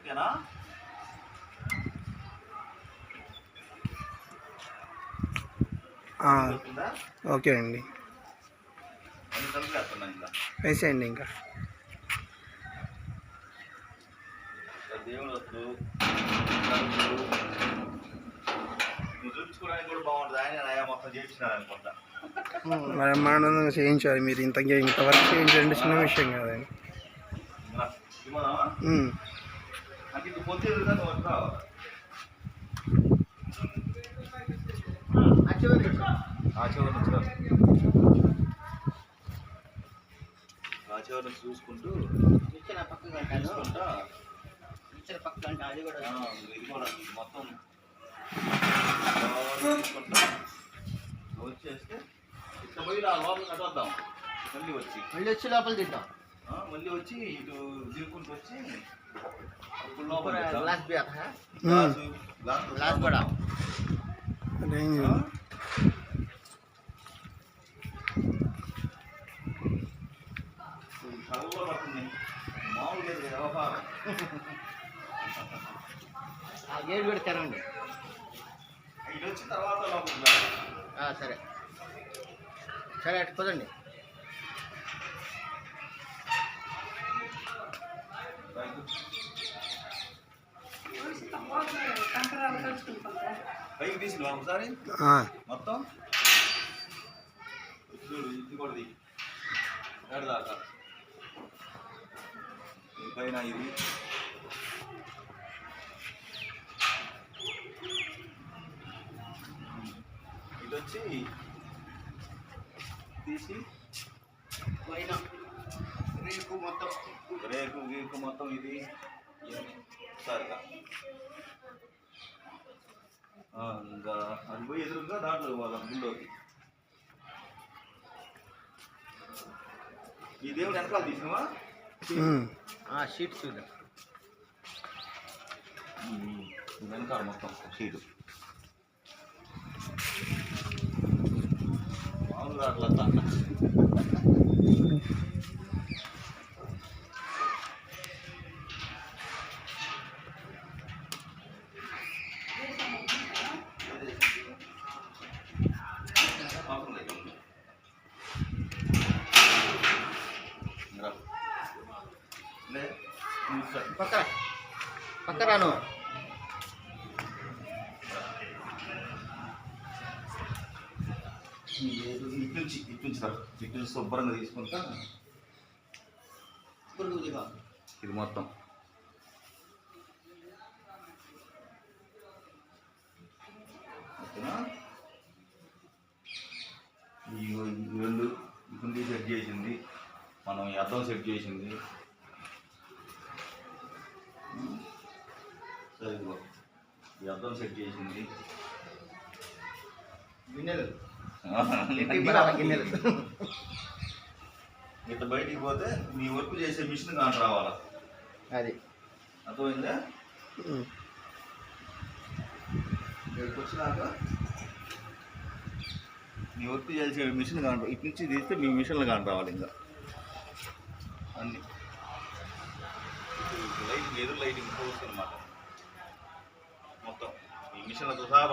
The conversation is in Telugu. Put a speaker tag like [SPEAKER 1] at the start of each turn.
[SPEAKER 1] ఓకేనా?
[SPEAKER 2] ఓకే అండి, వేసేయండి. ఇంకా
[SPEAKER 1] దేవుడు వద్దు చూపించుకోవడానికి కూడా బాగుంటుంది. ఆయన మొత్తం చేయించినారు అనుకుంటా.
[SPEAKER 2] మరి ఆనందంగా చేయించాలి. మీరు ఇంతవరకు చేయించండి, చిన్న విషయం కాదండి.
[SPEAKER 1] అంటే ఇంక పొద్దు ఎదురుగా వస్తావు ఆ చివరి నుంచి చూసుకుంటూ
[SPEAKER 3] పక్కన అది కూడా
[SPEAKER 1] ఇది కూడా మొత్తం చూసుకుంటా వచ్చేస్తే ఇట్లా పోయి ఆ లోపల కట్టొద్దాం. మళ్ళీ వచ్చి
[SPEAKER 3] లోపల తింటాం.
[SPEAKER 1] మళ్ళీ వచ్చి ఇటు దిగుకుంటూ వచ్చి
[SPEAKER 3] గ్లాస్
[SPEAKER 1] గ్లాస్ కూడా చదువులో పడుతుంది. మామూలు లేదు వ్యవహారం.
[SPEAKER 3] ఆ గేట్ కూడా తెరండి.
[SPEAKER 1] ఇది వచ్చిన తర్వాత
[SPEAKER 3] సరే సరే అటు పదండి.
[SPEAKER 1] పైకి తీసుకున్నా ఒకసారి మొత్తం ఇది కూడా ఏడదాకా పైన ఇది ఇది వచ్చి తీసి
[SPEAKER 3] పైన రేకు
[SPEAKER 1] మొత్తం ఇది సరిగా ఇంకా అది పోయి ఎదురుగా దాంట్లో వాళ్ళ గుళ్ళోకి ఈ దేవుడు వెనకాల తీసినవా
[SPEAKER 3] షీట్ చూద్దాం.
[SPEAKER 1] వెనకాల మొత్తం షీటు మామూలుగా అట్లా
[SPEAKER 3] పక్క రాను.
[SPEAKER 1] ఇటు నుంచి శుభ్రంగా తీసుకుంటా ఇది మొత్తం ఓకేనా? ఈ రెండు కుండీ సెట్ చేసింది, మనం ఈ అద్దం సెట్ చేసింది. సరే ఈ అద్దం సెట్ చేసింది.
[SPEAKER 3] గిన్నెలు
[SPEAKER 1] ఇట్లా బయటికి పోతే మీ వర్క్ చేసే మిషన్ కాని రావాలా.
[SPEAKER 3] అది
[SPEAKER 1] అర్థమైందా? ఇక్కడికి వచ్చినాక మీ వర్క్ చేసే మిషన్ కాని ఇటు నుంచి తీస్తే మీ మిషన్లు కాని రావాలి. ఇంకా అన్ని లైటింగ్ ఎదురు లైటింగ్ పోవచ్చు అనమాట. మొత్తం ఈ మిషన్లతో సహా